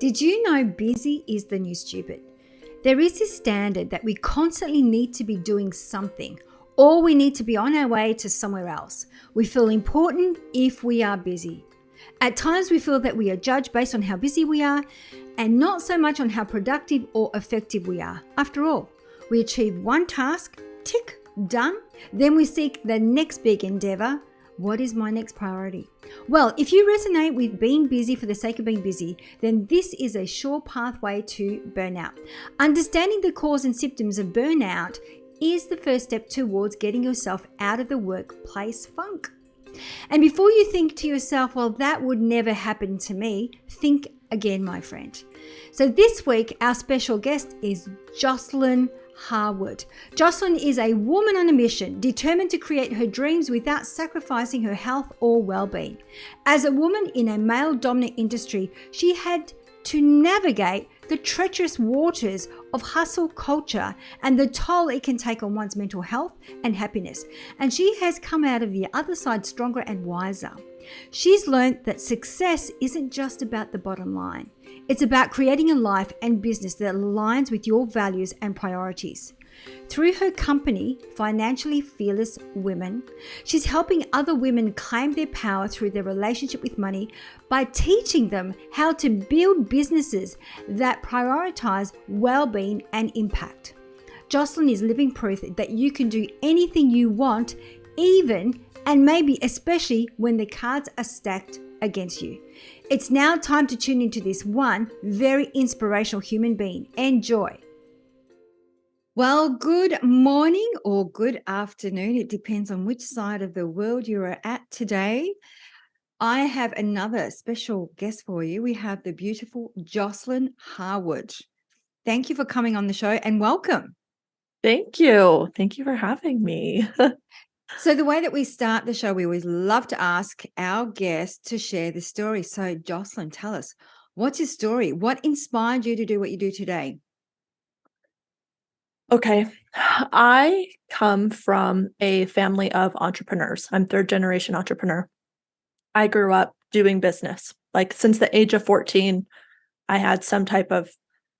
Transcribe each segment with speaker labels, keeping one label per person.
Speaker 1: Did you know busy is the new stupid? There is this standard that we constantly need to be doing something, or we need to be on our way to somewhere else. We feel important if we are busy. At times we feel that we are judged based on how busy we are and not so much on how productive or effective we are. After all, we achieve one task, tick, done, then we seek the next big endeavour. What is my next priority? Well, if you resonate with being busy for the sake of being busy, then this is a sure pathway to burnout. Understanding the cause and symptoms of burnout is the first step towards getting yourself out of the workplace funk. And before you think to yourself, well, that would never happen to me, think again, my friend. So this week, our special guest is Jocelynn Harward. Jocelyn is a woman on a mission, determined to create her dreams without sacrificing her health or well-being. As a woman in a male-dominant industry, she had to navigate the treacherous waters of hustle culture and the toll it can take on one's mental health and happiness. And she has come out of the other side stronger and wiser. She's learned that success isn't just about the bottom line. It's about creating a life and business that aligns with your values and priorities. Through her company, Financially Fearless Women, she's helping other women claim their power through their relationship with money by teaching them how to build businesses that prioritize well-being and impact. Jocelyn is living proof that you can do anything you want, even and maybe especially when the cards are stacked against you. It's now time to tune into this one very inspirational human being. Enjoy. Well, good morning or good afternoon. It depends on which side of the world you are at today. I have another special guest for you. We have the beautiful Jocelynn Harward. Thank you for coming on the show and welcome.
Speaker 2: Thank you. Thank you for having me.
Speaker 1: So the way that we start the show, we always love to ask our guests to share the story. So Jocelyn, tell us, what's your story? What inspired you to do what you do today?
Speaker 2: Okay. I come from a family of entrepreneurs. I'm third generation entrepreneur. I grew up doing business. Like since the age of 14, I had some type of,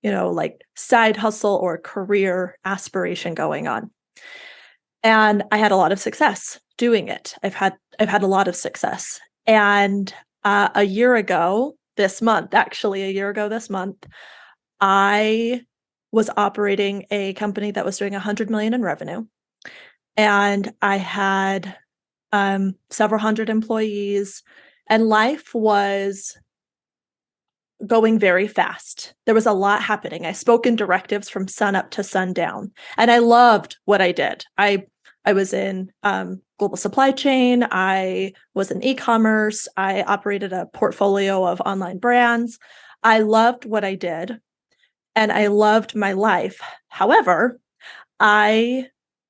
Speaker 2: like side hustle or career aspiration going on. And I had a lot of success doing it. I've had a lot of success. And a year ago this month, I was operating a company that was doing $100 million in revenue. And I had several hundred employees, and life was going very fast. There was a lot happening. I spoke in directives from sun up to sundown, and I loved what I did. I was in global supply chain. I was in e-commerce. I operated a portfolio of online brands. I loved what I did, and I loved my life. However, I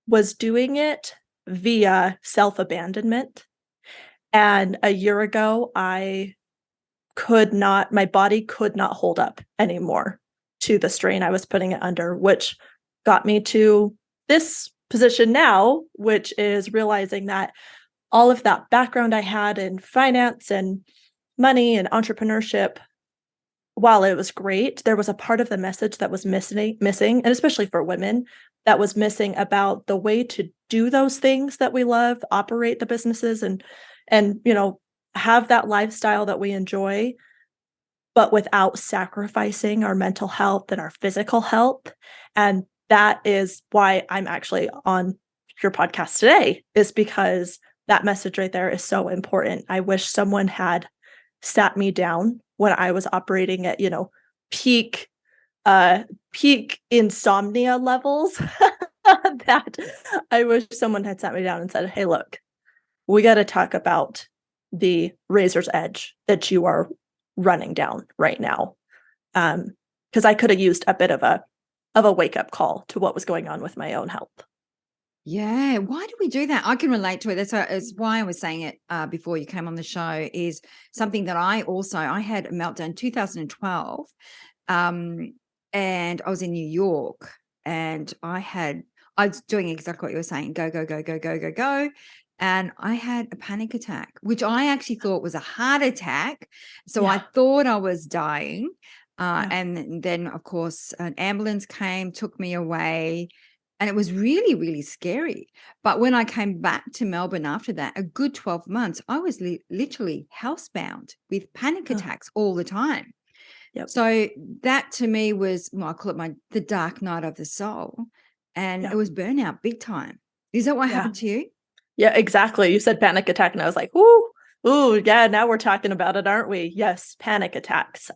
Speaker 2: was doing it via self-abandonment. And a year ago, my body could not hold up anymore to the strain I was putting it under, which got me to this position now, which is realizing that all of that background I had in finance and money and entrepreneurship, while it was great, there was a part of the message that was missing, and especially for women, that was missing about the way to do those things that we love, operate the businesses and have that lifestyle that we enjoy, but without sacrificing our mental health and our physical health. And that is why I'm actually on your podcast today, is because that message right there is so important. I wish someone had sat me down when I was operating at, peak insomnia levels. That I wish someone had sat me down and said, hey, look, we got to talk about the razor's edge that you are running down right now. Because I could have used a bit of a wake-up call to what was going on with my own health.
Speaker 1: Yeah. Why do we do that? I can relate to it. That's why I was saying it before you came on the show, is something that I had a meltdown in 2012. And I was in New York, and I was doing exactly what you were saying. Go, go, go, go, go, go, go. And I had a panic attack, which I actually thought was a heart attack. So I thought I was dying. And then, of course, an ambulance came, took me away. And it was really, really scary. But when I came back to Melbourne after that, a good 12 months, I was literally housebound with panic attacks all the time.
Speaker 2: Yep.
Speaker 1: So that to me was, well, I call it the dark night of the soul. And it was burnout big time. Is that what happened to you?
Speaker 2: Yeah, exactly. You said panic attack, and I was like, ooh, yeah, now we're talking about it, aren't we? Yes, panic attacks.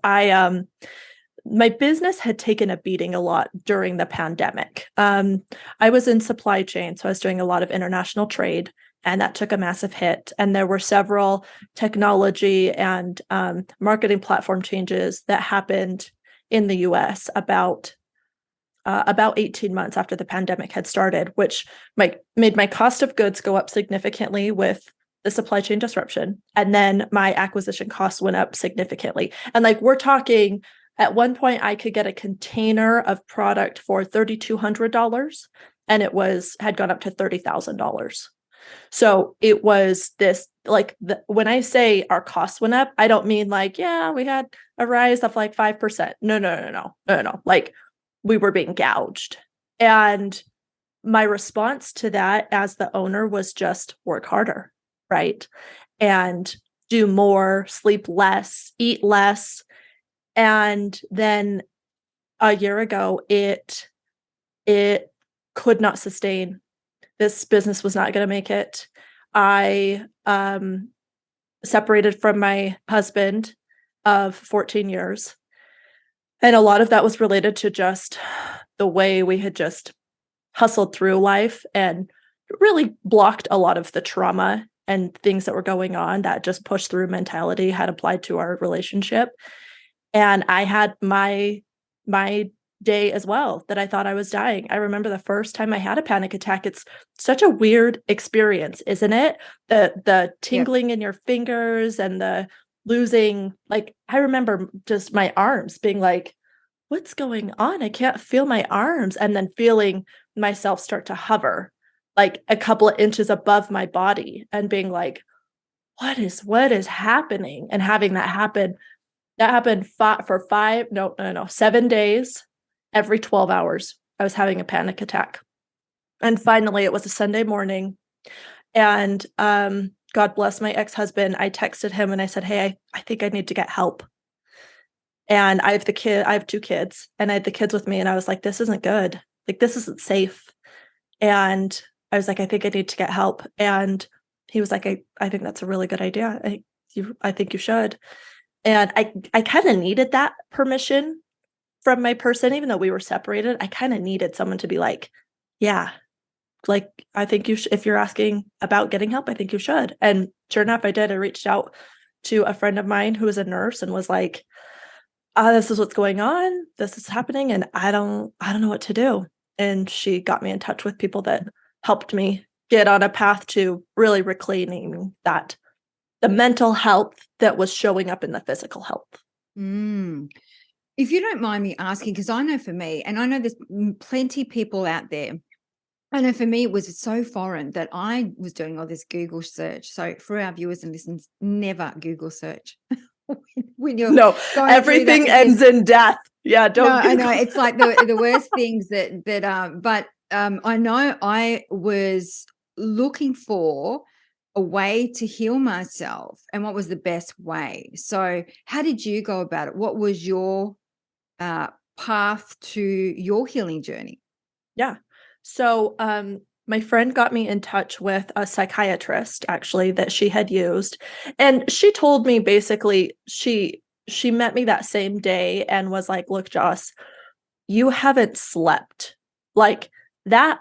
Speaker 2: My business had taken a beating a lot during the pandemic. I was in supply chain, so I was doing a lot of international trade, and that took a massive hit. And there were several technology and marketing platform changes that happened in the US about 18 months after the pandemic had started, which made my cost of goods go up significantly with the supply chain disruption. And then my acquisition costs went up significantly. And like, we're talking, at one point I could get a container of product for $3,200, and it had gone up to $30,000. So it was this, like, when I say our costs went up, I don't mean like, yeah, we had a rise of like 5%. No. Like, we were being gouged. And my response to that as the owner was just work harder, right? And do more, sleep less, eat less. And then a year ago, it could not sustain. This business was not going to make it. I separated from my husband of 14 years. And a lot of that was related to just the way we had just hustled through life and really blocked a lot of the trauma and things that were going on. That just push through mentality had applied to our relationship. And I had my day as well, that I thought I was dying. I remember the first time I had a panic attack. It's such a weird experience, isn't it? The tingling in your fingers and the losing, like, I remember just my arms being like, what's going on? I can't feel my arms. And then feeling myself start to hover like a couple of inches above my body and being like, what is happening? And having that happen. That happened for 7 days. Every 12 hours, I was having a panic attack. And finally, it was a Sunday morning. And God bless my ex-husband. I texted him and I said, hey, I think I need to get help. And I have 2 kids, and I had the kids with me. And I was like, this isn't good. Like, this isn't safe. And I was like, I think I need to get help. And he was like, I think that's a really good idea. I think you should. And I kind of needed that permission from my person, even though we were separated. I kind of needed someone to be like, yeah, like, I think you if you're asking about getting help, I think you should. And sure enough, I did. I reached out to a friend of mine who was a nurse and was like, this is what's going on. This is happening. And I don't know what to do. And she got me in touch with people that helped me get on a path to really reclaiming that, the mental health that was showing up in the physical health.
Speaker 1: If you don't mind me asking, because I know for me, and I know there's plenty of people out there, I know for me it was so foreign that I was doing all this Google search. So for our viewers and listeners, never Google search. when you're
Speaker 2: no, everything ends in death. Yeah, don't.
Speaker 1: No, I know it's like the worst things but I know I was looking for a way to heal myself, and what was the best way. So how did you go about it? What was your path to your healing journey?
Speaker 2: Yeah. So my friend got me in touch with a psychiatrist, actually, that she had used. And she told me, basically, she met me that same day and was like, look, Joss, you haven't slept. Like, that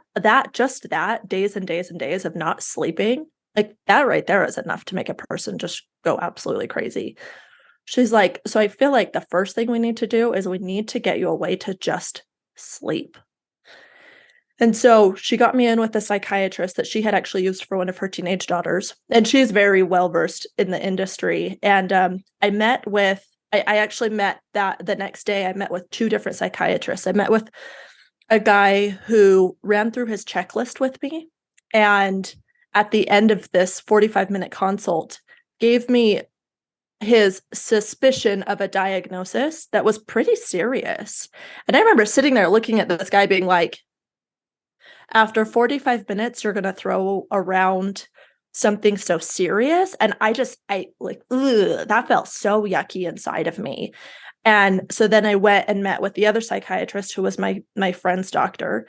Speaker 2: days and days and days of not sleeping, like, that right there is enough to make a person just go absolutely crazy. She's like, so I feel like the first thing we need to do is we need to get you a way to just sleep. And so she got me in with a psychiatrist that she had actually used for one of her teenage daughters. And she's very well versed in the industry. And I actually met that the next day. I met with 2 different psychiatrists. I met with a guy who ran through his checklist with me. And at the end of this 45-minute consult, gave me his suspicion of a diagnosis that was pretty serious. And I remember sitting there looking at this guy being like, after 45 minutes, you're going to throw around something so serious. And I like, ugh, that felt so yucky inside of me. And so then I went and met with the other psychiatrist who was my friend's doctor.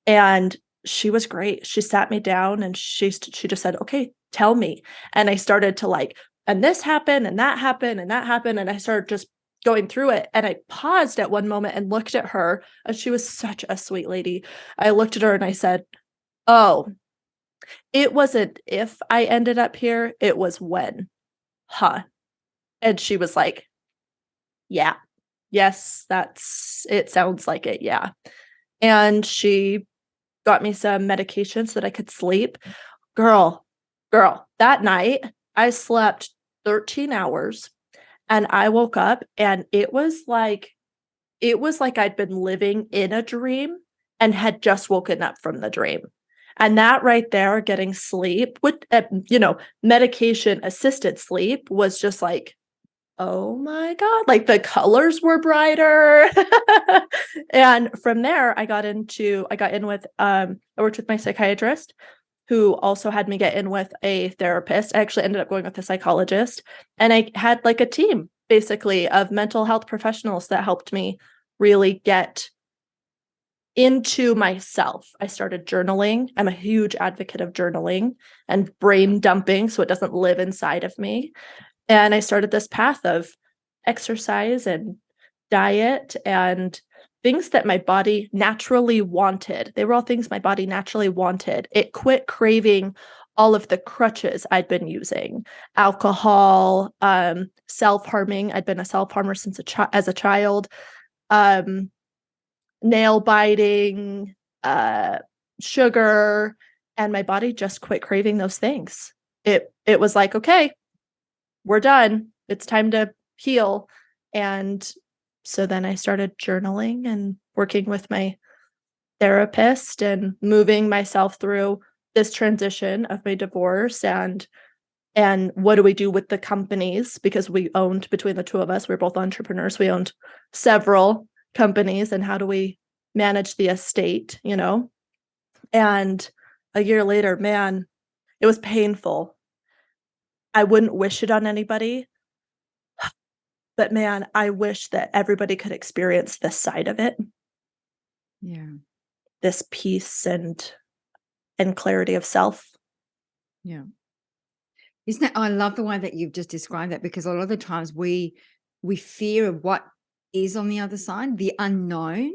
Speaker 2: And she was great. She sat me down and she just said, okay, tell me. And I started to like, and this happened and that happened and that happened. And I started just going through it. And I paused at one moment and looked at her, and she was such a sweet lady. I looked at her and I said, oh, it wasn't if I ended up here, it was when. Huh. And she was like, yeah, yes, it sounds like it. Yeah. And she got me some medication so that I could sleep. Girl, that night I slept 13 hours and I woke up and it was like I'd been living in a dream and had just woken up from the dream. And that right there, getting sleep with, medication assisted sleep was just like, oh my God, like the colors were brighter. And from there, I worked with my psychiatrist, who also had me get in with a therapist. I actually ended up going with a psychologist, and I had like a team basically of mental health professionals that helped me really get into myself. I started journaling. I'm a huge advocate of journaling and brain dumping so it doesn't live inside of me. And I started this path of exercise and diet and things that my body naturally wanted. They were all things my body naturally wanted. It quit craving all of the crutches I'd been using, alcohol, self-harming. I'd been a self-harmer since as a child, nail biting, sugar, and my body just quit craving those things. It was like, okay, we're done. It's time to heal. And so then I started journaling and working with my therapist and moving myself through this transition of my divorce and what do we do with the companies, because we owned, between the two of us, we were both entrepreneurs, we owned several companies, and how do we manage the estate, And a year later, man, it was painful. I wouldn't wish it on anybody, but man, I wish that everybody could experience this side of it.
Speaker 1: Yeah.
Speaker 2: This peace and clarity of self.
Speaker 1: Yeah. Isn't it? I love the way that you've just described that, because a lot of the times we fear of what is on the other side, the unknown,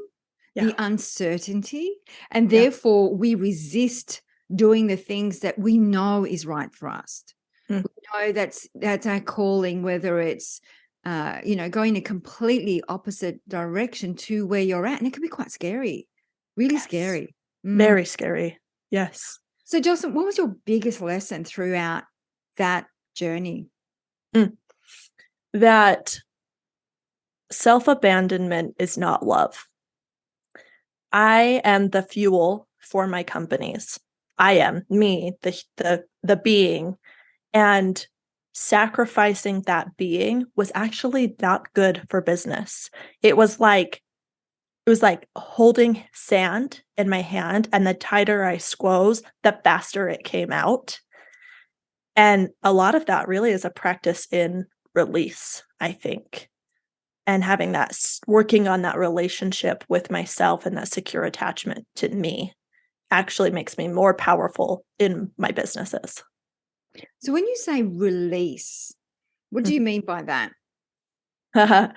Speaker 1: the uncertainty, and therefore we resist doing the things that we know is right for us. We know that's our calling, whether it's going a completely opposite direction to where you're at, and it can be quite scary, really scary,
Speaker 2: very scary. Yes.
Speaker 1: So, Jocelyn, what was your biggest lesson throughout that journey?
Speaker 2: That self-abandonment is not love. I am the fuel for my companies. I am me, the being, and sacrificing that being was actually not good for business. It was like holding sand in my hand, and the tighter I squeeze, the faster it came out. And a lot of that really is a practice in release, I think. And having that, working on that relationship with myself and that secure attachment to me actually makes me more powerful in my businesses.
Speaker 1: So when you say release, what do you mean by that?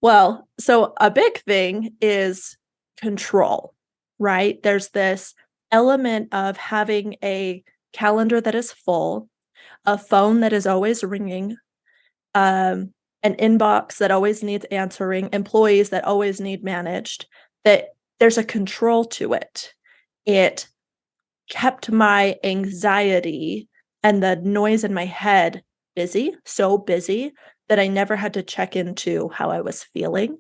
Speaker 2: Well, so a big thing is control, right? There's this element of having a calendar that is full, a phone that is always ringing, an inbox that always needs answering, employees that always need managed, that there's a control to it. It kept my anxiety and the noise in my head busy, so busy that I never had to check into how I was feeling.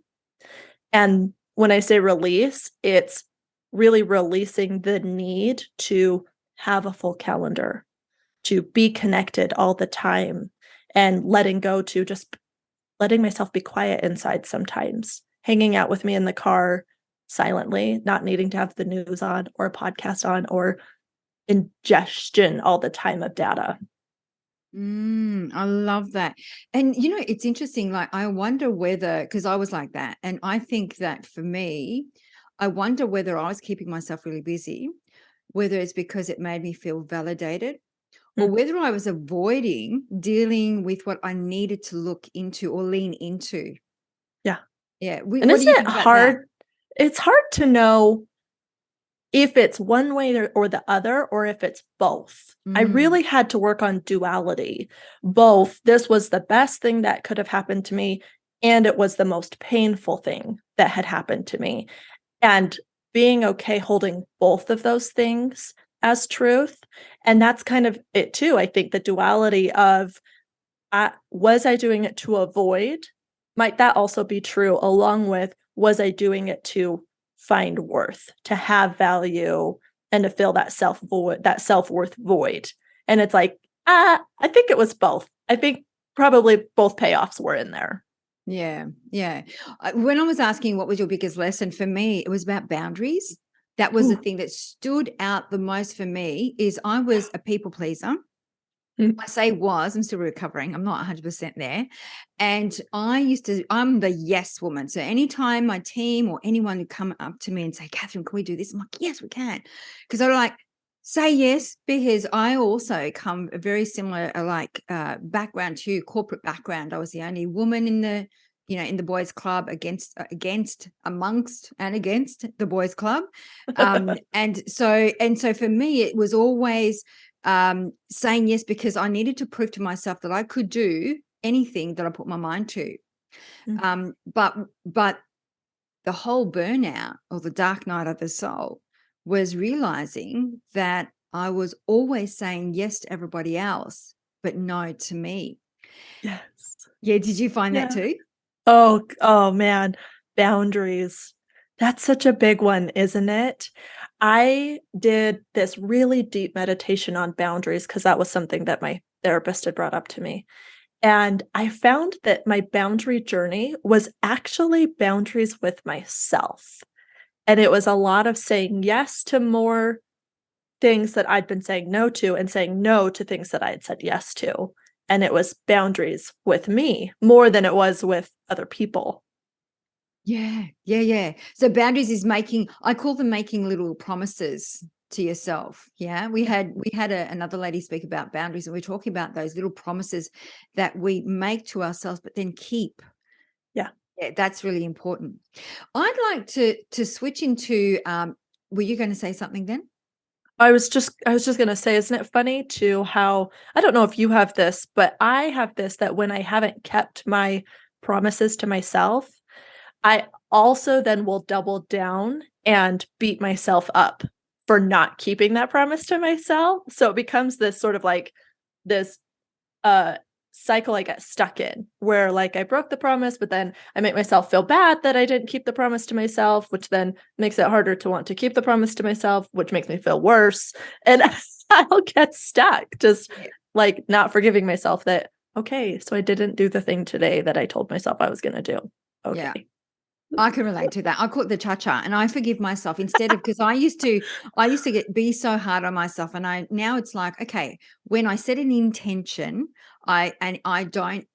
Speaker 2: And when I say release, it's really releasing the need to have a full calendar, to be connected all the time, and letting go to just letting myself be quiet inside sometimes, hanging out with me in the car silently, not needing to have the news on or a podcast on or ingestion all the time of data.
Speaker 1: I love that. And it's interesting. Like, I wonder whether, because I was like that, and I think that for me, I wonder whether I was keeping myself really busy, whether it's because it made me feel validated, or
Speaker 2: Mm,
Speaker 1: whether I was avoiding dealing with what I needed to look into or lean into.
Speaker 2: yeah.
Speaker 1: Yeah.
Speaker 2: And
Speaker 1: What do you
Speaker 2: isn't it
Speaker 1: think about that?
Speaker 2: hard? It's hard to know if it's one way or the other, or if it's both. I
Speaker 1: Mm,
Speaker 2: really had to work on duality. Both, this was the best thing that could have happened to me, and it was the most painful thing that had happened to me. And being okay holding both of those things as truth. And that's kind of it too. I think the duality of was I doing it to avoid? Might that also be true along with was I doing it to find worth, to have value, and to fill that self-worth void? And it's like, I think it was both. I think probably both payoffs were in there.
Speaker 1: yeah. Yeah. When I was asking what was your biggest lesson, for me, it was about boundaries. That was the
Speaker 2: Ooh,
Speaker 1: thing that stood out the most for me. Is I was a people pleaser.
Speaker 2: mm,
Speaker 1: I say was, I'm still recovering. I'm not 100% there. And I'm the yes woman. So anytime my team or anyone would come up to me and say, Catherine, can we do this? I'm like, yes, we can. Because I like, say yes, because I also come a very similar background to you, corporate background. I was the only woman in the boys club against amongst and against the boys club. And so for me, it was always saying yes because I needed to prove to myself that I could do anything that I put my mind to.
Speaker 2: mm,
Speaker 1: But the whole burnout or the dark night of the soul was realizing that I was always saying yes to everybody else, but no to me.
Speaker 2: yes.
Speaker 1: Yeah, did you find that
Speaker 2: Yeah.
Speaker 1: too?
Speaker 2: Oh man, boundaries. That's such a big one, isn't it? I did this really deep meditation on boundaries because that was something that my therapist had brought up to me. And I found that my boundary journey was actually boundaries with myself. And it was a lot of saying yes to more things that I'd been saying no to and saying no to things that I had said yes to. And it was boundaries with me more than it was with other people.
Speaker 1: Yeah, yeah, yeah. So boundaries is I call them making little promises to yourself. Yeah.
Speaker 2: Yeah.
Speaker 1: We had another lady speak about boundaries, and we're talking about those little promises that we make to ourselves, but then keep.
Speaker 2: Yeah.
Speaker 1: Yeah, that's really important. I'd like to switch into were you going to say something then?
Speaker 2: I was just gonna say, isn't it funny too how I don't know if you have this, but I have this that when I haven't kept my promises to myself, I also then will double down and beat myself up for not keeping that promise to myself. So it becomes this sort of like this uh cycle I get stuck in where like I broke the promise, but then I make myself feel bad that I didn't keep the promise to myself, which then makes it harder to want to keep the promise to myself, which makes me feel worse. And I'll get stuck just
Speaker 1: Yeah.
Speaker 2: like not forgiving myself that, okay, so I didn't do the thing today that I told myself I was going to do.
Speaker 1: Yeah.
Speaker 2: Okay.
Speaker 1: I can relate to that. I call it the ChaCha, and I forgive myself instead of because I used to be so hard on myself, and now it's like, okay, when I set an intention, I don't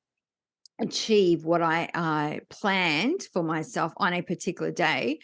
Speaker 1: achieve what I planned for myself on a particular day,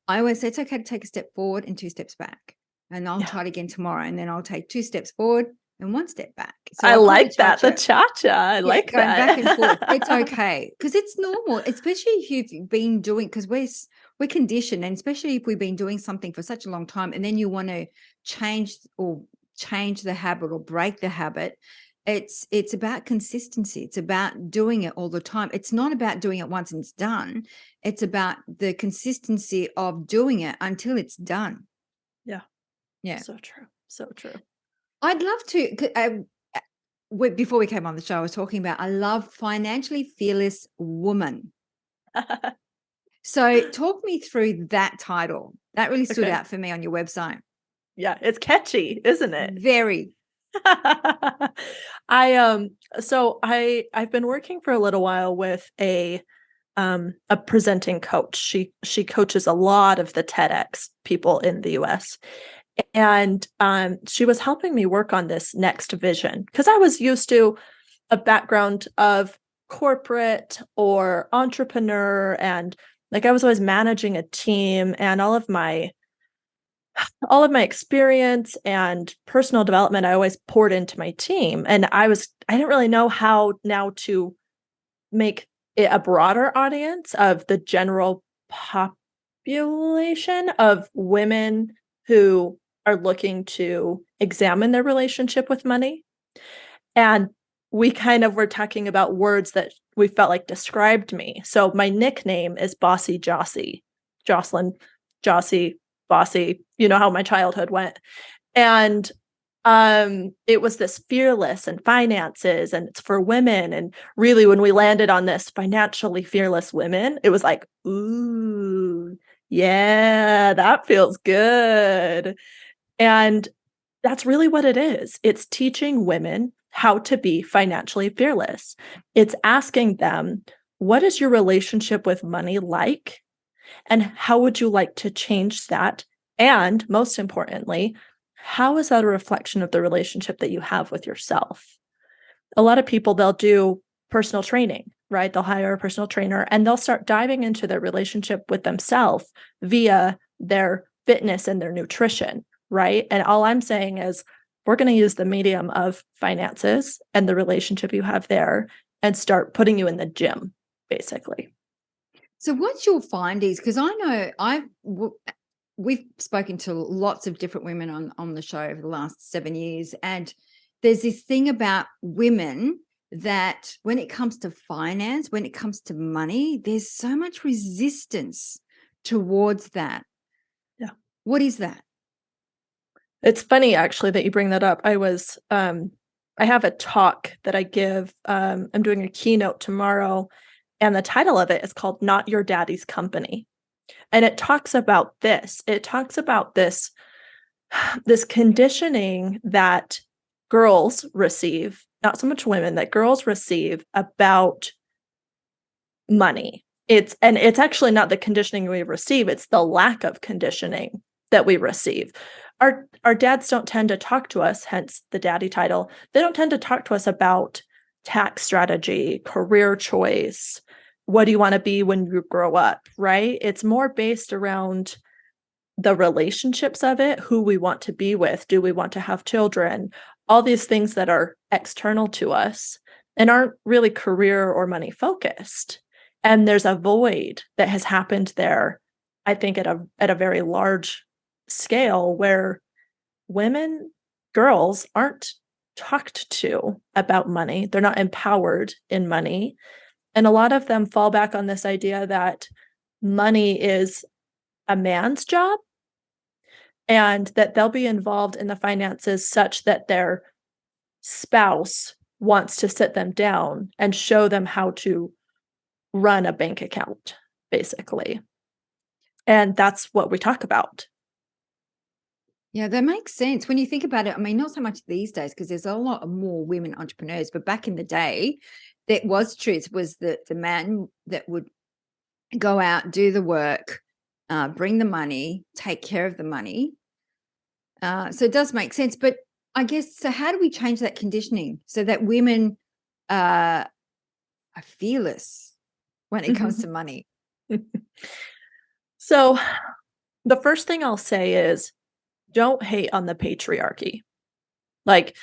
Speaker 1: I always say it's okay to take a step forward and two steps back, and I'll
Speaker 2: Yeah.
Speaker 1: try it again tomorrow, and then I'll take two steps forward and one step back. So
Speaker 2: I
Speaker 1: I call it
Speaker 2: like that. The
Speaker 1: ChaCha.
Speaker 2: cha-cha. I
Speaker 1: Yeah,
Speaker 2: like
Speaker 1: going back and forth. It's
Speaker 2: that.
Speaker 1: okay because it's normal, especially if you've been doing because we're conditioned, and especially if we've been doing something for such a long time, and then you want to change the habit or break the habit. It's about consistency. It's about doing it all the time. It's not about doing it once and it's done. It's about the consistency of doing it until it's done.
Speaker 2: Yeah.
Speaker 1: Yeah,
Speaker 2: So true. So true.
Speaker 1: I'd love to. Before we came on the show, I was talking about I love financially fearless woman. So talk me through that title. That really stood
Speaker 2: Okay.
Speaker 1: out for me on your website.
Speaker 2: Yeah, it's catchy, isn't it?
Speaker 1: Very.
Speaker 2: I so I've been working for a little while with a presenting coach. She coaches a lot of the TEDx people in the US. And she was helping me work on this next vision because I was used to a background of corporate or entrepreneur, and like I was always managing a team, and all of my experience and personal development I always poured into my team, and I didn't really know how now to make it a broader audience of the general population of women who are looking to examine their relationship with money. And we kind of were talking about words that we felt like described me. So my nickname is Bossy Jossie, Jocelyn, Jossie, Bossy. You know how my childhood went. And it was this fearless and finances, and it's for women. And really, when we landed on this financially fearless women, it was like, ooh, yeah, that feels good. And that's really what it is. It's teaching women how to be financially fearless. It's asking them, what is your relationship with money like? And how would you like to change that? And most importantly, how is that a reflection of the relationship that you have with yourself? A lot of people, they'll do personal training, right? They'll hire a personal trainer and they'll start diving into their relationship with themselves via their fitness and their nutrition, right? And all I'm saying is we're going to use the medium of finances and the relationship you have there and start putting you in the gym, basically.
Speaker 1: So what's your findings? Because I know we've spoken to lots of different women on the show over the last 7 years, and there's this thing about women that when it comes to finance, when it comes to money, there's so much resistance towards that.
Speaker 2: Yeah.
Speaker 1: What is that?
Speaker 2: It's funny actually that you bring that up. I have a talk that I give. I'm doing a keynote tomorrow, and the title of it is called Not Your Daddy's Company. And it talks about this. It talks about this conditioning that girls receive, not so much women, that girls receive about money. It's actually not the conditioning we receive, it's the lack of conditioning that we receive. Our dads don't tend to talk to us, hence the daddy title. They don't tend to talk to us about tax strategy, career choice, what do you want to be when you grow up, right? It's more based around the relationships of it, who we want to be with, do we want to have children, all these things that are external to us and aren't really career or money focused. And there's a void that has happened there, I think at a very large scale, where girls aren't talked to about money. They're not empowered in money. And a lot of them fall back on this idea that money is a man's job and that they'll be involved in the finances such that their spouse wants to sit them down and show them how to run a bank account, basically. And that's what we talk about.
Speaker 1: Yeah, that makes sense. When you think about it, I mean, not so much these days because there's a lot more women entrepreneurs, but back in the day, that was true. It was the man that would go out, do the work, bring the money, take care of the money. So it does make sense. But I guess, so how do we change that conditioning so that women are fearless when it comes to money?
Speaker 2: So the first thing I'll say is don't hate on the patriarchy. Like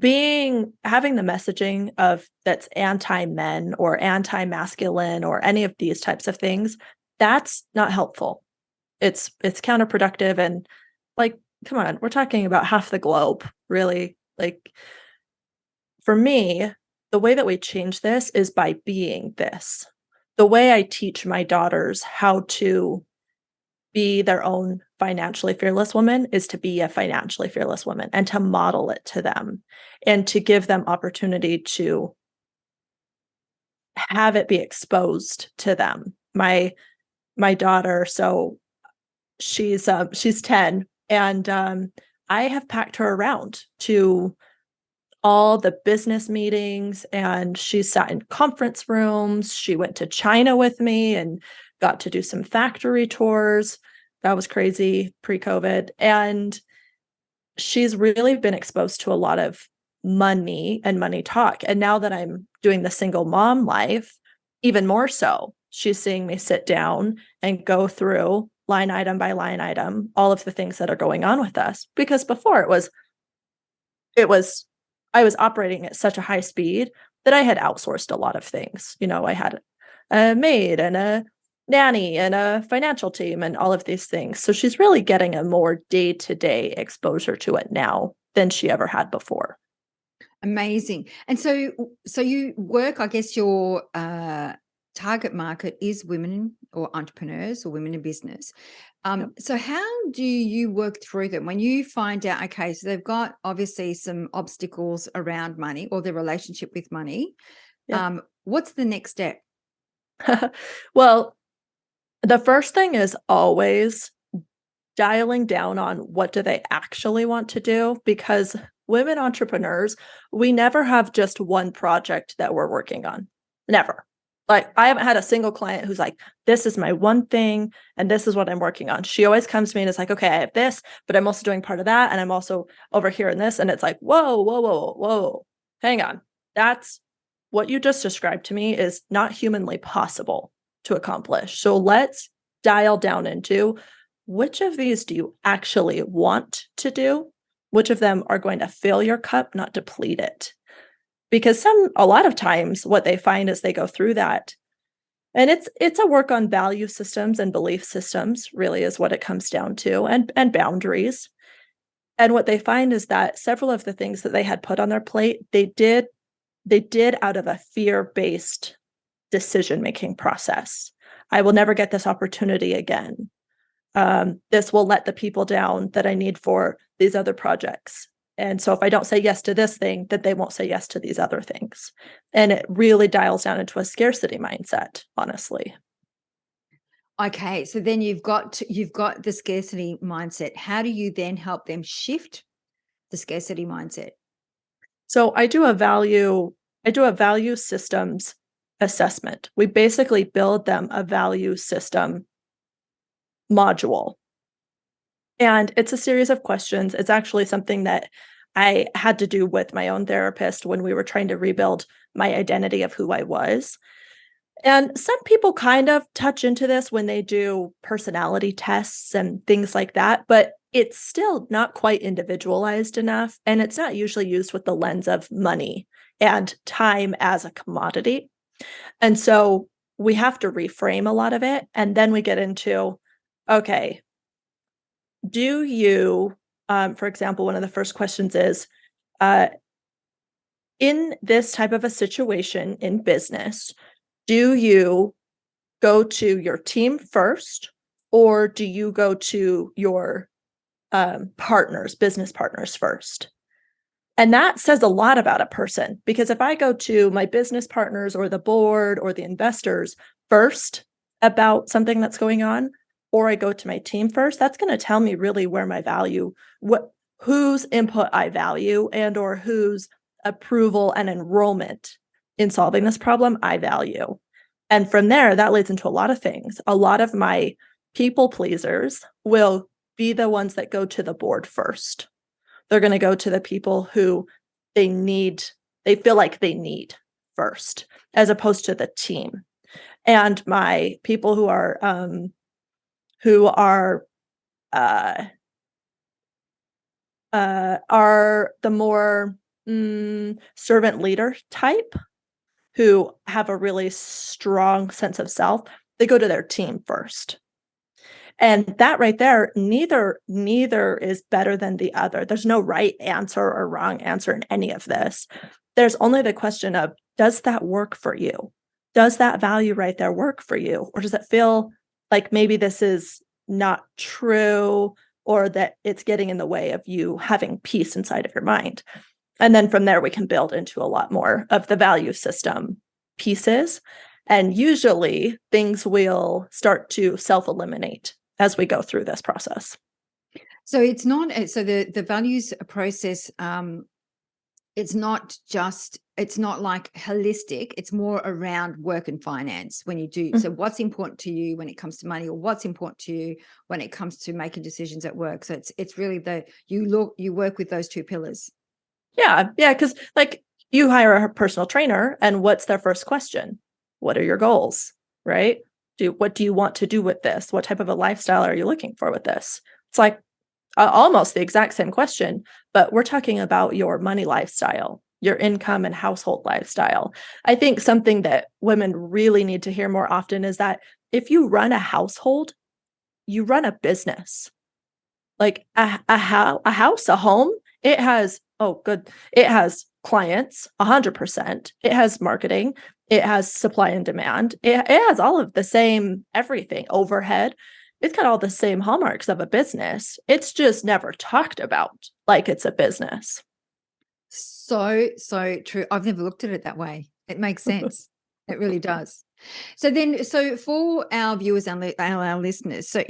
Speaker 2: having the messaging of that's anti-men or anti-masculine or any of these types of things, that's not helpful. It's counterproductive. And like, come on, we're talking about half the globe, really. Like, for me, the way that we change this is by being this. The way I teach my daughters how to be their own financially fearless woman is to be a financially fearless woman and to model it to them and to give them opportunity to have it be exposed to them. My daughter, so she's 10, and I have packed her around to all the business meetings, and she sat in conference rooms. She went to China with me and got to do some factory tours. That was crazy pre-COVID. And she's really been exposed to a lot of money and money talk. And now that I'm doing the single mom life, even more so, she's seeing me sit down and go through line item by line item all of the things that are going on with us. Because before it was I was operating at such a high speed that I had outsourced a lot of things. I had a maid and a nanny and a financial team and all of these things. So she's really getting a more day-to-day exposure to it now than she ever had before.
Speaker 1: Amazing. And so you work, I guess your target market is women or entrepreneurs or women in business.
Speaker 2: Yep.
Speaker 1: So how do you work through them when you find out, okay, so they've got obviously some obstacles around money or their relationship with money.
Speaker 2: Yep.
Speaker 1: What's the next step?
Speaker 2: Well, the first thing is always dialing down on what do they actually want to do, because women entrepreneurs, we never have just one project that we're working on. Never. Like, I haven't had a single client who's like, this is my one thing and this is what I'm working on. She always comes to me and is like, okay, I have this, but I'm also doing part of that. And I'm also over here in this. And it's like, whoa, whoa, whoa, whoa, hang on. That's what you just described to me is not humanly possible to accomplish. So let's dial down into which of these do you actually want to do? Which of them are going to fill your cup, not deplete it? Because a lot of times what they find as they go through that, and it's a work on value systems and belief systems, really is what it comes down to, and boundaries. And what they find is that several of the things that they had put on their plate, they did out of a fear-based decision-making process. I will never get this opportunity again. This will let the people down that I need for these other projects. And so if I don't say yes to this thing, that they won't say yes to these other things. And it really dials down into a scarcity mindset, honestly.
Speaker 1: Okay, so then you've got the scarcity mindset. How do you then help them shift the scarcity mindset?
Speaker 2: So I do a value systems assessment. We basically build them a value system module. And it's a series of questions. It's actually something that I had to do with my own therapist when we were trying to rebuild my identity of who I was. And some people kind of touch into this when they do personality tests and things like that, but it's still not quite individualized enough. And it's not usually used with the lens of money and time as a commodity. And so we have to reframe a lot of it. And then we get into, okay, do you, for example, one of the first questions is, in this type of a situation in business, do you go to your team first, or do you go to your business partners first? And that says a lot about a person, because if I go to my business partners or the board or the investors first about something that's going on, or I go to my team first, that's going to tell me really where my value, whose input I value, and or whose approval and enrollment in solving this problem I value. And from there, that leads into a lot of things. A lot of my people pleasers will be the ones that go to the board first. They're going to go to the people who they feel like they need first, as opposed to the team. And my people who are the more servant leader type, who have a really strong sense of self, they go to their team first. And that right there, neither is better than the other. There's no right answer or wrong answer in any of this. There's only the question of, does that work for you? Does that value right there work for you? Or does it feel like maybe this is not true, or that it's getting in the way of you having peace inside of your mind? And then from there, we can build into a lot more of the value system pieces. And usually things will start to self-eliminate as we go through this process.
Speaker 1: So it's not, so the values process it's not like holistic. It's more around work and finance when you do. So what's important to you when it comes to money, or what's important to you when it comes to making decisions at work. So it's really you work with those two pillars.
Speaker 2: Yeah. Yeah. Cause like you hire a personal trainer and what's their first question? What are your goals? Right? What do you want to do with this? What type of a lifestyle are you looking for with this? It's like almost the exact same question, but we're talking about your money lifestyle, your income and household lifestyle. I think something that women really need to hear more often is that if you run a household, you run a business. Like a house, a home, it has, it has clients, 100%. It has marketing. It has supply and demand. It has all of the same everything, overhead. It's got all the same hallmarks of a business. It's just never talked about like it's a business.
Speaker 1: So true. I've never looked at it that way. It makes sense. It really does. So for our viewers and our listeners, so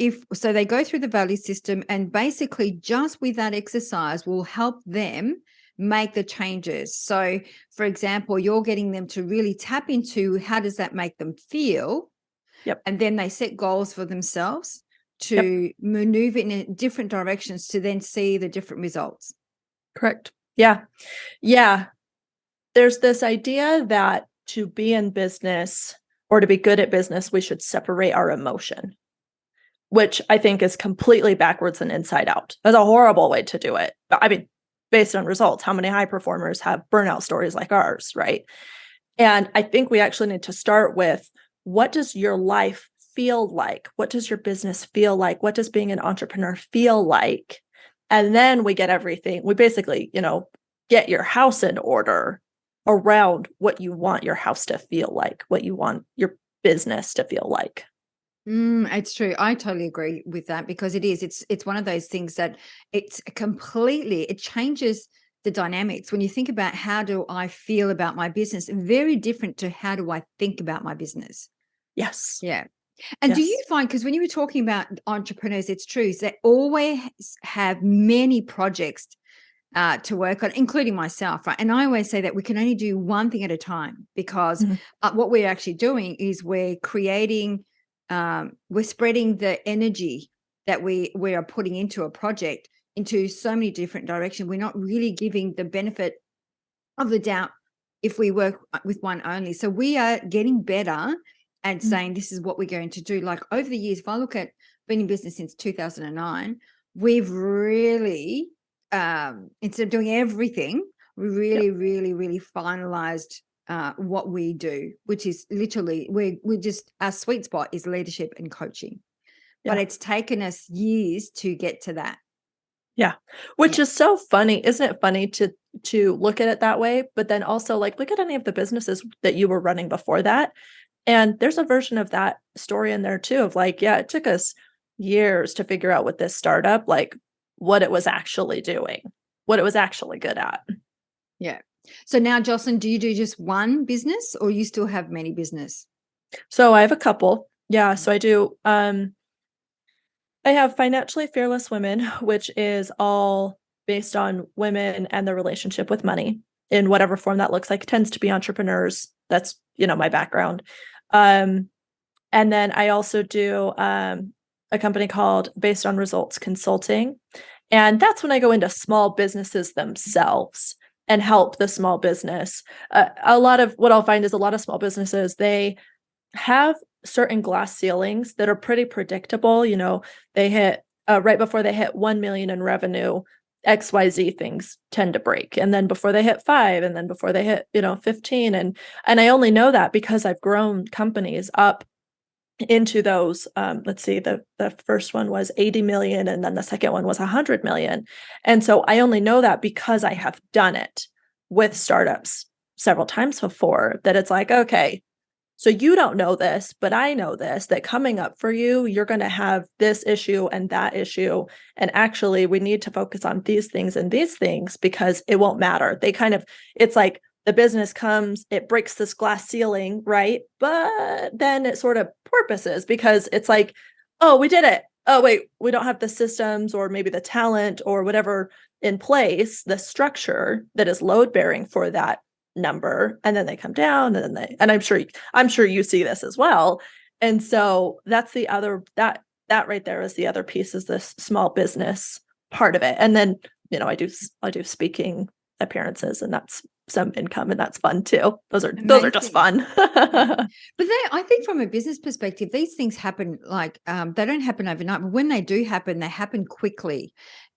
Speaker 1: they go through the value system, and basically just with that exercise will help them make the changes. So for example, you're getting them to really tap into how does that make them feel?
Speaker 2: Yep.
Speaker 1: And then they set goals for themselves
Speaker 2: Yep.
Speaker 1: to maneuver in different directions to then see the different results.
Speaker 2: Correct. Yeah. Yeah. There's this idea that to be in business or to be good at business, we should separate our emotion, which I think is completely backwards and inside out. That's a horrible way to do it. I mean, based on results, how many high performers have burnout stories like ours, right? And I think we actually need to start with, what does your life feel like? What does your business feel like? What does being an entrepreneur feel like? And then we get everything. We basically, get your house in order around what you want your house to feel like, what you want your business to feel like.
Speaker 1: It's true. I totally agree with that, because it's one of those things that it changes the dynamics. When you think about how do I feel about my business, very different to how do I think about my business.
Speaker 2: Yes.
Speaker 1: Yeah. And do you find, because when you were talking about entrepreneurs, it's true, they always have many projects to work on, including myself, right? And I always say that we can only do one thing at a time, because what we're actually doing is we're spreading the energy that we are putting into a project into so many different directions. We're not really giving the benefit of the doubt if we work with one only. So we are getting better and saying this is what we're going to do. Like over the years, if I look at being in business since 2009, we've really, instead of doing everything, we really finalized what we do, which is literally we're just, our sweet spot is leadership and coaching. But it's taken us years to get to that.
Speaker 2: Yeah. Which is so funny. Isn't it funny to look at it that way? But then also like look at any of the businesses that you were running before that. And there's a version of that story in there too, of like, yeah, it took us years to figure out with this startup, like what it was actually doing, what it was actually good at.
Speaker 1: Yeah. So now, Jocelyn, do you do just one business, or you still have many business?
Speaker 2: So I have a couple. Yeah. So I do, I have Financially Fearless Women, which is all based on women and their relationship with money in whatever form that looks like. It tends to be entrepreneurs. That's, my background. And then I also do a company called Based on Results Consulting. And that's when I go into small businesses themselves and help the small business. A lot of what I'll find is a lot of small businesses, they have certain glass ceilings that are pretty predictable. They hit right before they hit 1 million in revenue, XYZ things tend to break. And then before they hit 5, and then before they hit, 15. And I only know that because I've grown companies up into those. Let's see, the first one was 80 million, and then the second one was 100 million. And so I only know that because I have done it with startups several times before, that it's like, okay, so you don't know this, but I know this, that coming up for you, you're going to have this issue and that issue. And actually, we need to focus on these things and these things, because it won't matter. It's like the business comes, it breaks this glass ceiling, right? But then it sort of porpoises, because it's like, oh, we did it. oh, wait, we don't have the systems or maybe the talent or whatever in place, the structure that is load bearing for that number. And then they come down and then and I'm sure you see this as well. And so that's the other, that right there is the other piece, is this small business part of it. And then, I do speaking appearances, and that's some income, and that's fun too. Those are just fun.
Speaker 1: But I think from a business perspective, these things happen like they don't happen overnight, but when they do happen, they happen quickly.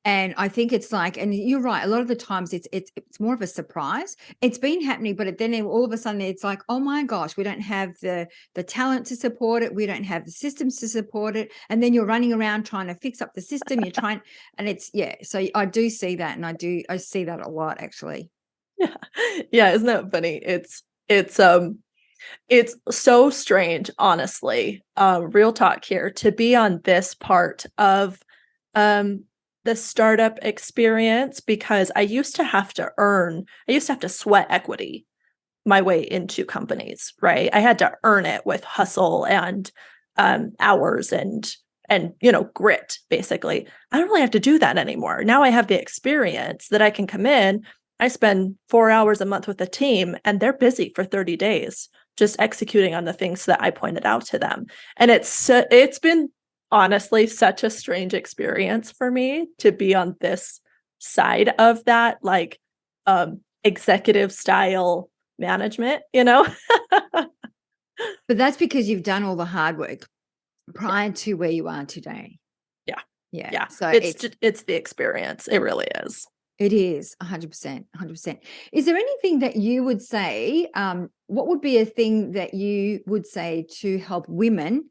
Speaker 1: And I think it's like, and you're right, a lot of the times it's more of a surprise. It's been happening, but then all of a sudden it's like, oh my gosh, we don't have the talent to support it, we don't have the systems to support it, and then you're running around trying to fix up the system. You're trying, and it's So I do see that, and I see that a lot actually.
Speaker 2: Yeah, isn't that funny? It's so strange, honestly. Real talk here, to be on this part of the startup experience, because I used to have to sweat equity my way into companies, right? I had to earn it with hustle and hours and grit, basically. I don't really have to do that anymore. Now I have the experience that I can come in. I spend 4 hours a month with a team, and they're busy for 30 days just executing on the things that I pointed out to them. And it's been honestly such a strange experience for me to be on this side of that, like executive style management,
Speaker 1: But that's because you've done all the hard work prior to where you are today.
Speaker 2: Yeah.
Speaker 1: Yeah.
Speaker 2: So it's the experience. It really is.
Speaker 1: It is 100%, 100%. Is there anything that you would say, what would be a thing that you would say to help women,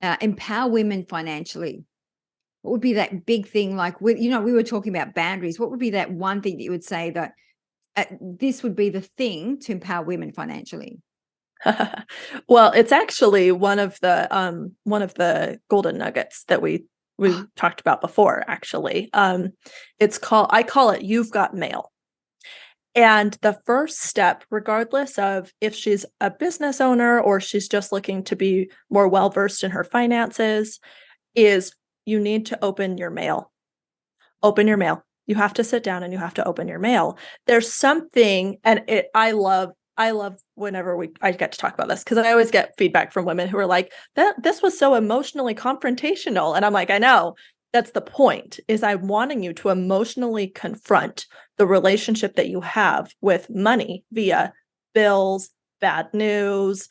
Speaker 1: empower women financially? What would be that big thing? Like, we were talking about boundaries. What would be that one thing that you would say that this would be the thing to empower women financially?
Speaker 2: Well, it's actually one of the golden nuggets that we talked about before, actually. I call it "You've Got Mail." And the first step, regardless of if she's a business owner or she's just looking to be more well-versed in her finances, is you need to open your mail. Open your mail. You have to sit down and you have to open your mail. There's something, and I love whenever I get to talk about this, because I always get feedback from women who are like, this was so emotionally confrontational. And I'm like, I know, that's the point, is I'm wanting you to emotionally confront the relationship that you have with money via bills, bad news,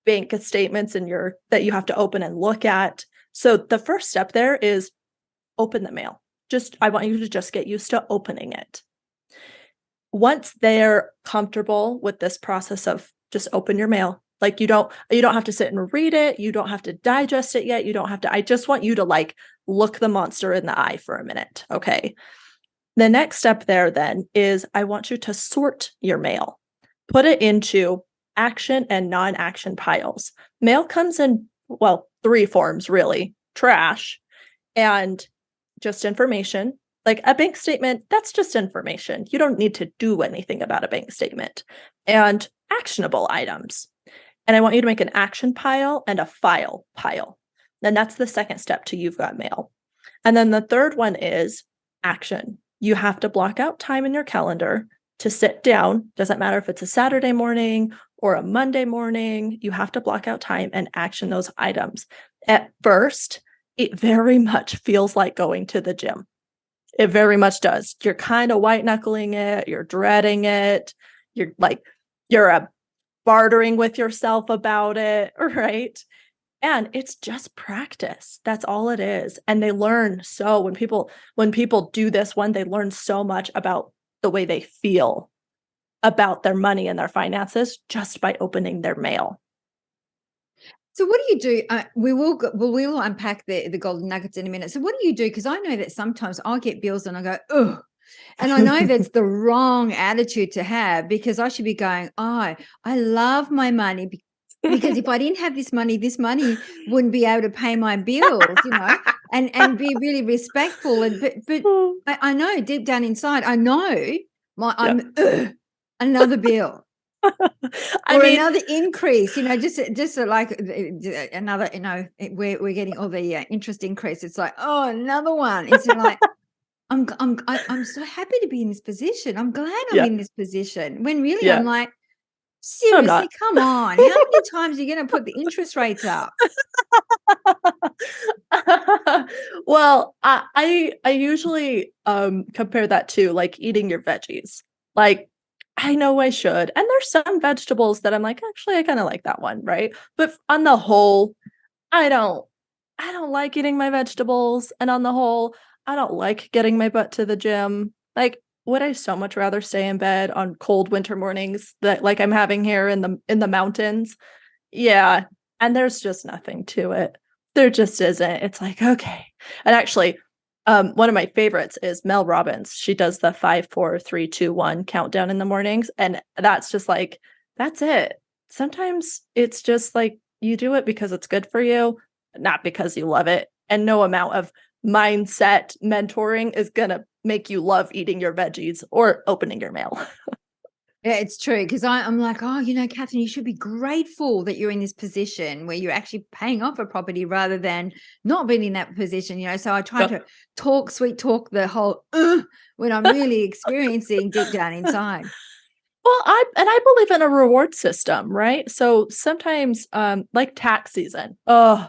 Speaker 2: bank statements that you have to open and look at. So the first step there is open the mail. I want you to just get used to opening it. Once they're comfortable with this process of just open your mail, like you don't have to sit and read it. You don't have to digest it yet. I just want you to like look the monster in the eye for a minute. Okay. The next step there then is I want you to sort your mail, put it into action and non-action piles. Mail comes in, well, 3 forms really: trash and just information. Like a bank statement, that's just information. You don't need to do anything about a bank statement. And actionable items. And I want you to make an action pile and a file pile. Then that's the second step to You've Got Mail. And then the third one is action. You have to block out time in your calendar to sit down. Doesn't matter if it's a Saturday morning or a Monday morning. You have to block out time and action those items. At first, it very much feels like going to the gym. It very much does. You're kind of white knuckling it. You're dreading it. You're bartering with yourself about it, right? And it's just practice. That's all it is. And they learn. So when people do this one, they learn so much about the way they feel about their money and their finances just by opening their mail.
Speaker 1: So what do you do? We will unpack the golden nuggets in a minute. So what do you do? Because I know that sometimes I'll get bills and I go, ugh. And I know that's the wrong attitude to have, because I should be going, oh, I love my money, because if I didn't have this money wouldn't be able to pay my bills, and be really respectful. But I know deep down inside, I know I'm another bill.
Speaker 2: I
Speaker 1: Or
Speaker 2: mean,
Speaker 1: another increase, just like another, we're getting all the interest increase. It's like, oh, another one. It's like, I'm so happy to be in this position. I'm glad I'm
Speaker 2: yeah,
Speaker 1: in this position. When really I'm
Speaker 2: yeah,
Speaker 1: like,
Speaker 2: I'm
Speaker 1: seriously,
Speaker 2: not.
Speaker 1: come on. How many times are you going to put the interest rates up?
Speaker 2: Well, I usually compare that to like eating your veggies. Like I know I should. And there's some vegetables that I'm like, actually I kind of like that one, right? But on the whole, I don't I don't like eating my vegetables, and on the whole, I don't like getting my butt to the gym. Like, would I so much rather stay in bed on cold winter mornings that like I'm having here in the mountains? Yeah, and there's just nothing to it. There just isn't. It's like, okay. And actually, one of my favorites is Mel Robbins. She does the 5, 4, 3, 2, 1 countdown in the mornings, and that's just like, that's it. Sometimes it's just like you do it because it's good for you, not because you love it. And no amount of mindset mentoring is gonna make you love eating your veggies or opening your mail.
Speaker 1: Yeah, it's true because I'm like, oh, Catherine, you should be grateful that you're in this position where you're actually paying off a property rather than not being in that position. So I try to sweet talk the whole when I'm really experiencing deep down inside.
Speaker 2: Well, I believe in a reward system, right? So sometimes, like tax season. Oh,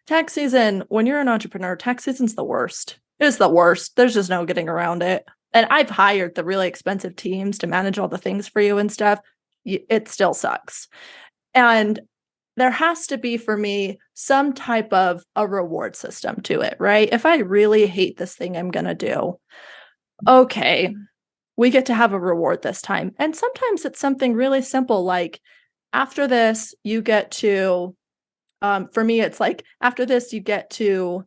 Speaker 2: tax season, when you're an entrepreneur, tax season's the worst. It's the worst. There's just no getting around it. And I've hired the really expensive teams to manage all the things for you and stuff. It still sucks. And there has to be for me some type of a reward system to it, right? If I really hate this thing I'm going to do, okay, we get to have a reward this time. And sometimes it's something really simple like after this, you get to, for me, it's like after this, you get to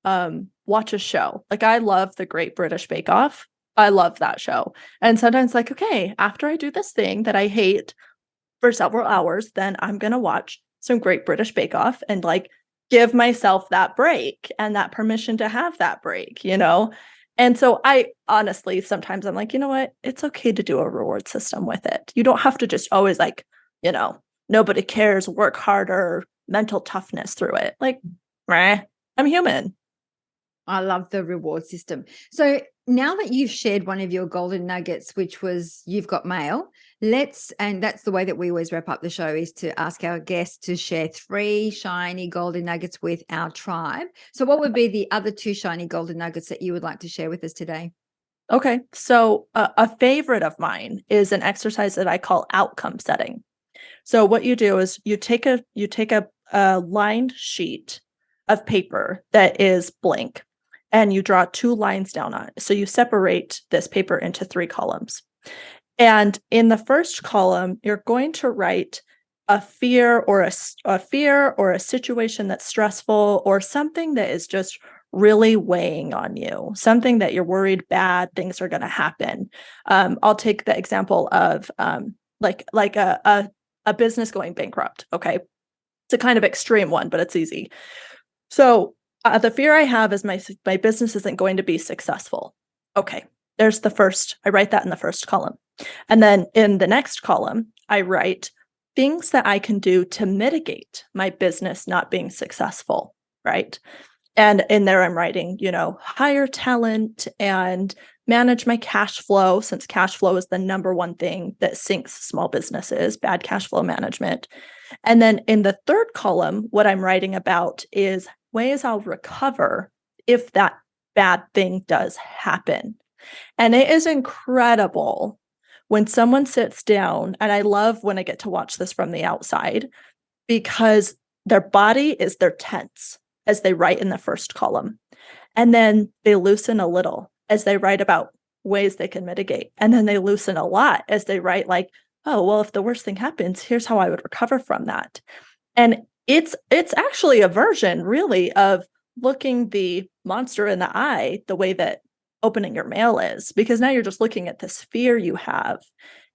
Speaker 2: watch a show. Like I love the Great British Bake Off. I love that show. And sometimes, like, okay, after I do this thing that I hate for several hours, then I'm going to watch some Great British Bake Off and like give myself that break and that permission to have that break, you know? And so I honestly, sometimes I'm like, you know what? It's okay to do a reward system with it. You don't have to just always like, nobody cares, work harder, mental toughness through it. Like, meh, I'm human.
Speaker 1: I love the reward system. So now that you've shared one of your golden nuggets, which was you've got mail, and that's the way that we always wrap up the show is to ask our guests to share 3 shiny golden nuggets with our tribe. So what would be the other 2 shiny golden nuggets that you would like to share with us today?
Speaker 2: Okay. So a favorite of mine is an exercise that I call outcome setting. So what you do is you take a lined sheet of paper that is blank and you draw 2 lines down on it. So you separate this paper into 3 columns. And in the first column, you're going to write a fear or a fear or a situation that's stressful or something that is just really weighing on you, something that you're worried bad things are going to happen. I'll take the example of like a business going bankrupt. Okay, it's a kind of extreme one, but it's easy. So the fear I have is my business isn't going to be successful. Okay, there's the first. I write that in the first column. And then in the next column, I write things that I can do to mitigate my business not being successful, right? And in there, I'm writing, hire talent and manage my cash flow, since cash flow is the number one thing that sinks small businesses, bad cash flow management. And then in the third column, what I'm writing about is ways I'll recover if that bad thing does happen. And it is incredible when someone sits down, and I love when I get to watch this from the outside, because their body is their tense as they write in the first column. And then they loosen a little as they write about ways they can mitigate. And then they loosen a lot as they write like, oh, well, if the worst thing happens, here's how I would recover from that. And it's actually a version really of looking the monster in the eye the way that opening your mail is, because now you're just looking at this fear you have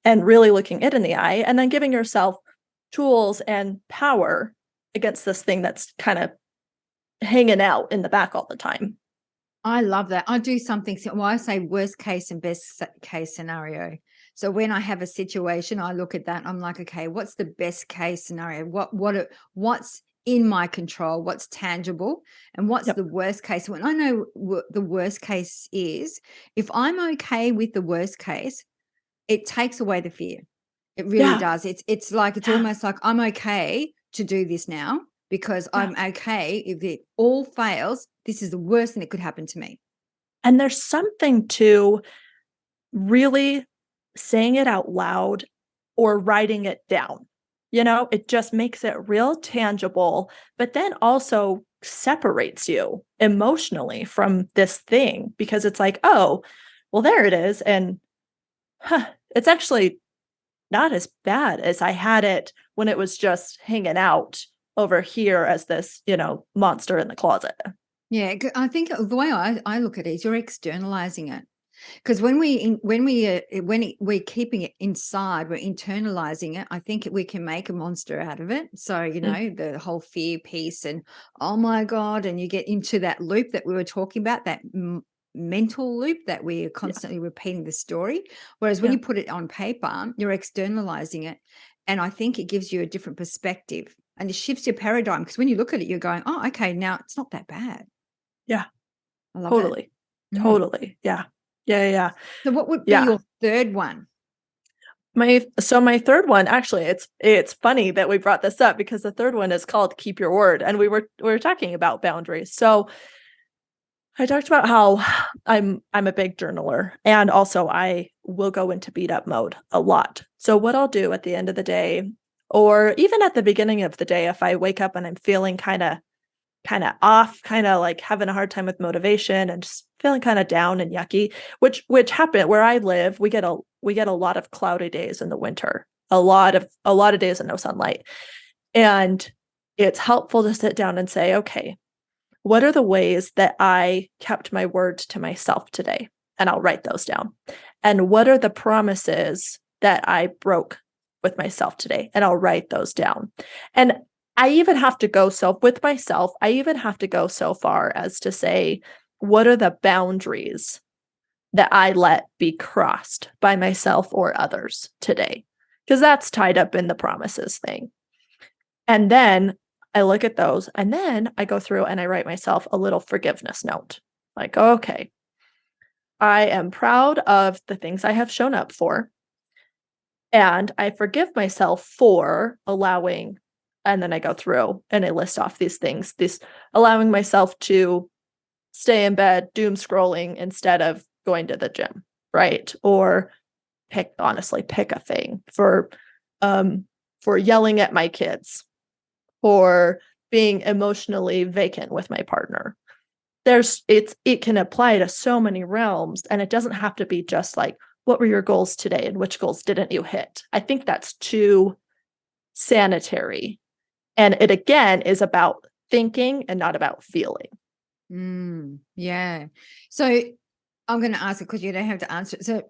Speaker 2: and really looking it in the eye and then giving yourself tools and power against this thing that's kind of hanging out in the back all the time.
Speaker 1: I love that. I do something. Well, I say worst case and best case scenario. So when I have a situation, I look at that, I'm like, okay, what's the best case scenario? What's in my control? What's tangible? And what's
Speaker 2: Yep.
Speaker 1: the worst case? When I know what the worst case is, if I'm okay with the worst case, it takes away the fear. It really
Speaker 2: Yeah.
Speaker 1: does. It's like, it's
Speaker 2: Yeah.
Speaker 1: almost like I'm okay to do this now because
Speaker 2: Yeah.
Speaker 1: I'm okay if it all fails. This is the worst thing that could happen to me.
Speaker 2: And there's something to really saying it out loud or writing it down. It just makes it real tangible, but then also separates you emotionally from this thing because it's like, oh, well, there it is. And it's actually not as bad as I had it when it was just hanging out over here as this, monster in the closet.
Speaker 1: Yeah, I think the way I look at it is you're externalizing it. Because we're keeping it inside, we're internalizing it. I think we can make a monster out of it. So
Speaker 2: Mm,
Speaker 1: the whole fear piece, and oh my god, and you get into that loop that we were talking about, that mental loop that we're
Speaker 2: yeah.
Speaker 1: constantly repeating the story. Whereas when
Speaker 2: Yeah.
Speaker 1: you put it on paper, you're externalizing it, and I think it gives you a different perspective and it shifts your paradigm. Because when you look at it, you're going, oh, okay, now it's not that bad.
Speaker 2: Yeah.
Speaker 1: I love that.
Speaker 2: Totally.
Speaker 1: Mm.
Speaker 2: Totally. Yeah. Yeah. Yeah.
Speaker 1: So what would be
Speaker 2: Yeah.
Speaker 1: your third one?
Speaker 2: My third one, actually, it's funny that we brought this up because the third one is called Keep Your Word. And we were talking about boundaries. So I talked about how I'm a big journaler, and also I will go into beat up mode a lot. So what I'll do at the end of the day, or even at the beginning of the day, if I wake up and I'm feeling kind of off, kind of like having a hard time with motivation and just feeling kind of down and yucky, which happen where I live, we get a lot of cloudy days in the winter, a lot of days of no sunlight. And it's helpful to sit down and say, okay, what are the ways that I kept my word to myself today? And I'll write those down. And what are the promises that I broke with myself today? And I'll write those down. And I even have to go with myself, I even have to go so far as to say, what are the boundaries that I let be crossed by myself or others today? Because that's tied up in the promises thing. And then I look at those and then I go through and I write myself a little forgiveness note. Like, okay, I am proud of the things I have shown up for. And I forgive myself for allowing, and then I go through and I list off these things, this allowing myself to stay in bed, doom scrolling instead of going to the gym, right? Or honestly, pick a thing for yelling at my kids, or being emotionally vacant with my partner. It can apply to so many realms, and it doesn't have to be just like, what were your goals today and which goals didn't you hit? I think that's too sanitary. And it again is about thinking and not about feeling.
Speaker 1: Yeah. So I'm going to ask it because you don't have to answer it. So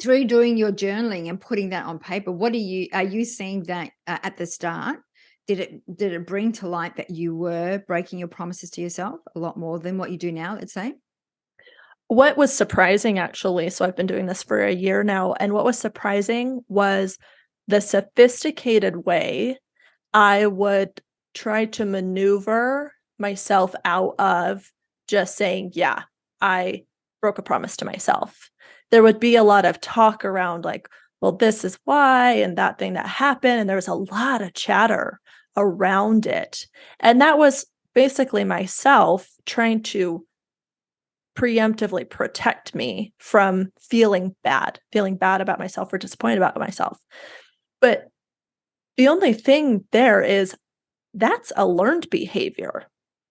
Speaker 1: through doing your journaling and putting that on paper, are you seeing that at the start? Did it bring to light that you were breaking your promises to yourself a lot more than what you do now, let's say?
Speaker 2: What was surprising, actually, so I've been doing this for a year now, and what was surprising was the sophisticated way I would try to maneuver myself out of just saying, yeah, I broke a promise to myself. There would be a lot of talk around like, well, this is why, and that thing that happened. And there was a lot of chatter around it. And that was basically myself trying to preemptively protect me from feeling bad about myself or disappointed about myself. But the only thing there is that's a learned behavior.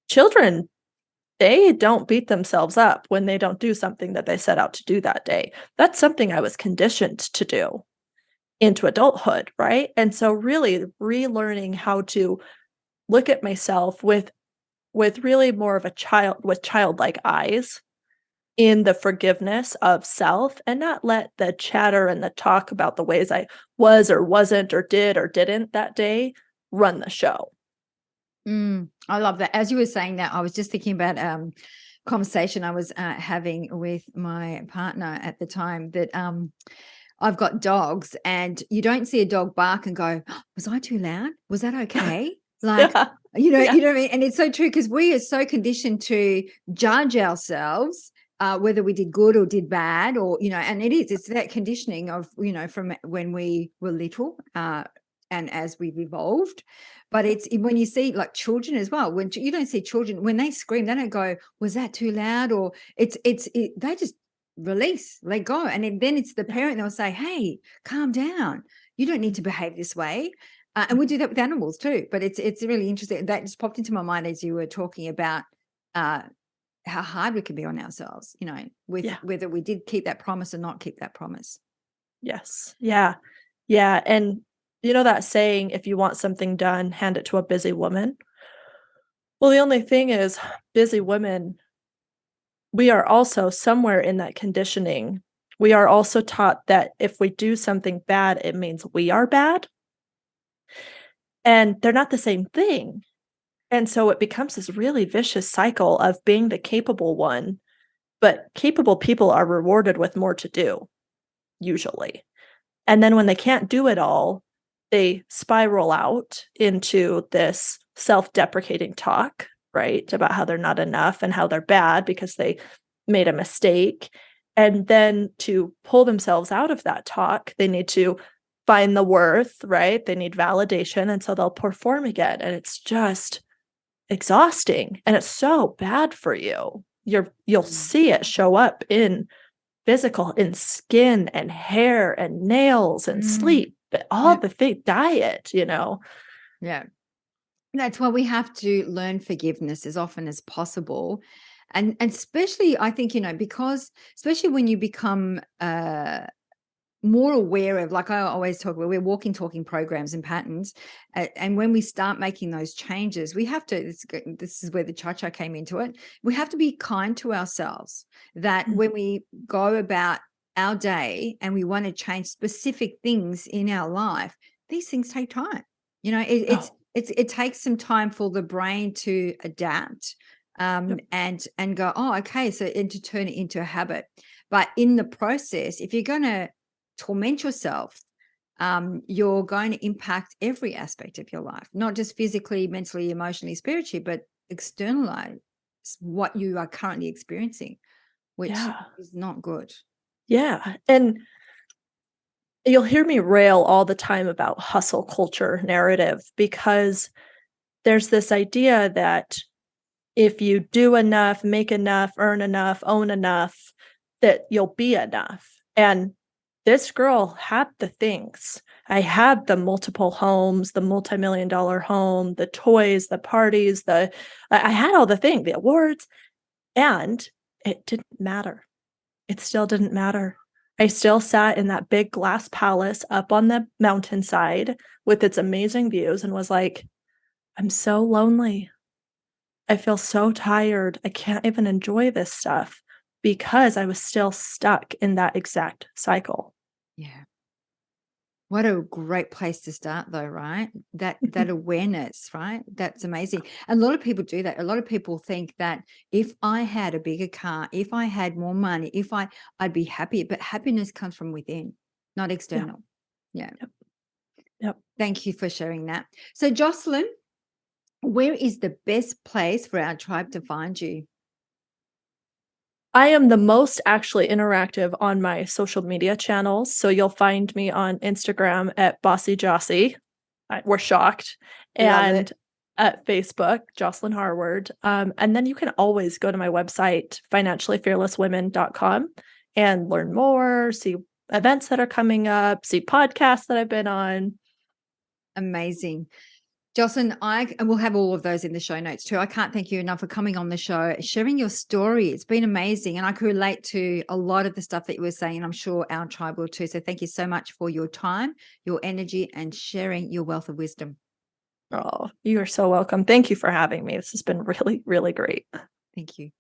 Speaker 2: Children, they don't beat themselves up when they don't do something that they set out to do that day. That's something I was conditioned to do into adulthood, right? And so really relearning how to look at myself with really more of a child with childlike eyes in the forgiveness of self, and not let the chatter and the talk about the ways I was or wasn't or did or didn't that day run the show.
Speaker 1: I love that. As you were saying that, I was just thinking about conversation I was having with my partner at the time, that I've got dogs, and you don't see a dog bark and go, "Oh, was I too loud? Was that okay?" Like,
Speaker 2: Yeah.
Speaker 1: you
Speaker 2: Yeah.
Speaker 1: know what I mean? And it's so true, because we are so conditioned to judge ourselves, whether we did good or did bad, or, and it's that conditioning of, from when we were little, and as we've evolved. But it's when you see like children as well, when you don't see children, when they scream, they don't go, "Was that too loud?" Or they just release, let go. And then it's the parent that will say, "Hey, calm down. You don't need to behave this way." And we do that with animals too. But it's really interesting. That just popped into my mind as you were talking about uh, how hard we can be on ourselves, with
Speaker 2: Yeah.
Speaker 1: whether we did keep that promise or not keep that promise.
Speaker 2: Yes. Yeah. Yeah. And you know that saying, if you want something done, hand it to a busy woman. Well, the only thing is, busy women, we are also somewhere in that conditioning. We are also taught that if we do something bad, it means we are bad. And they're not the same thing. And so it becomes this really vicious cycle of being the capable one, but capable people are rewarded with more to do, usually. And then when they can't do it all, they spiral out into this self-deprecating talk, right? About how they're not enough and how they're bad because they made a mistake. And then to pull themselves out of that talk, they need to find the worth, right? They need validation. And so they'll perform again. And it's just exhausting. And it's so bad for you. You'll see it show up in physical, in skin and hair and nails and
Speaker 1: Mm.
Speaker 2: sleep, but all
Speaker 1: Yeah.
Speaker 2: the thing diet,
Speaker 1: Yeah. That's why we have to learn forgiveness as often as possible. And especially, I think, because especially when you become more aware of, like I always talk about, we're walking, talking programs and patterns. And when we start making those changes, we have to, this is where the ChaCha came into it. We have to be kind to ourselves, that
Speaker 2: Mm.
Speaker 1: when we go about our day and we want to change specific things in our life, these things take time.
Speaker 2: Oh,
Speaker 1: It takes some time for the brain to adapt,
Speaker 2: yep,
Speaker 1: and go, oh, okay, and to turn it into a habit. But in the process, if you're going to torment yourself, you're going to impact every aspect of your life, not just physically, mentally, emotionally, spiritually, but externalize what you are currently experiencing, which
Speaker 2: yeah,
Speaker 1: is not good.
Speaker 2: yeah. And you'll hear me rail all the time about hustle culture narrative because there's this idea that if you do enough, make enough, earn enough, own enough, that you'll be enough. And this girl had the things. I had the multiple homes, the multi-million-dollar home, the toys, the parties, I had all the things, the awards, and it didn't matter. It still didn't matter. I still sat in that big glass palace up on the mountainside with its amazing views and was like, I'm so lonely. I feel so tired. I can't even enjoy this stuff because I was still stuck in that exact cycle.
Speaker 1: Yeah. What a great place to start though, right? That awareness, right? That's amazing. And a lot of people do that. A lot of people think that if I had a bigger car, if I had more money, I'd be happy, but happiness comes from within, not
Speaker 2: Yeah.
Speaker 1: external. Yeah.
Speaker 2: Yep. Yep.
Speaker 1: Thank you for sharing that. So Jocelyn, where is the best place for our tribe to find you?
Speaker 2: I am the most actually interactive on my social media channels. So you'll find me on Instagram at Bossy Jossie. We're shocked.
Speaker 1: Love it.
Speaker 2: And at Facebook, Jocelynn Harward. And then you can always go to my website, financiallyfearlesswomen.com, and learn more, see events that are coming up, see podcasts that I've been on.
Speaker 1: Amazing. Jocelyn, and we'll have all of those in the show notes too. I can't thank you enough for coming on the show, sharing your story. It's been amazing. And I could relate to a lot of the stuff that you were saying. And I'm sure our tribe will too. So thank you so much for your time, your energy, and sharing your wealth of wisdom.
Speaker 2: Oh, you are so welcome. Thank you for having me. This has been really, really great.
Speaker 1: Thank you.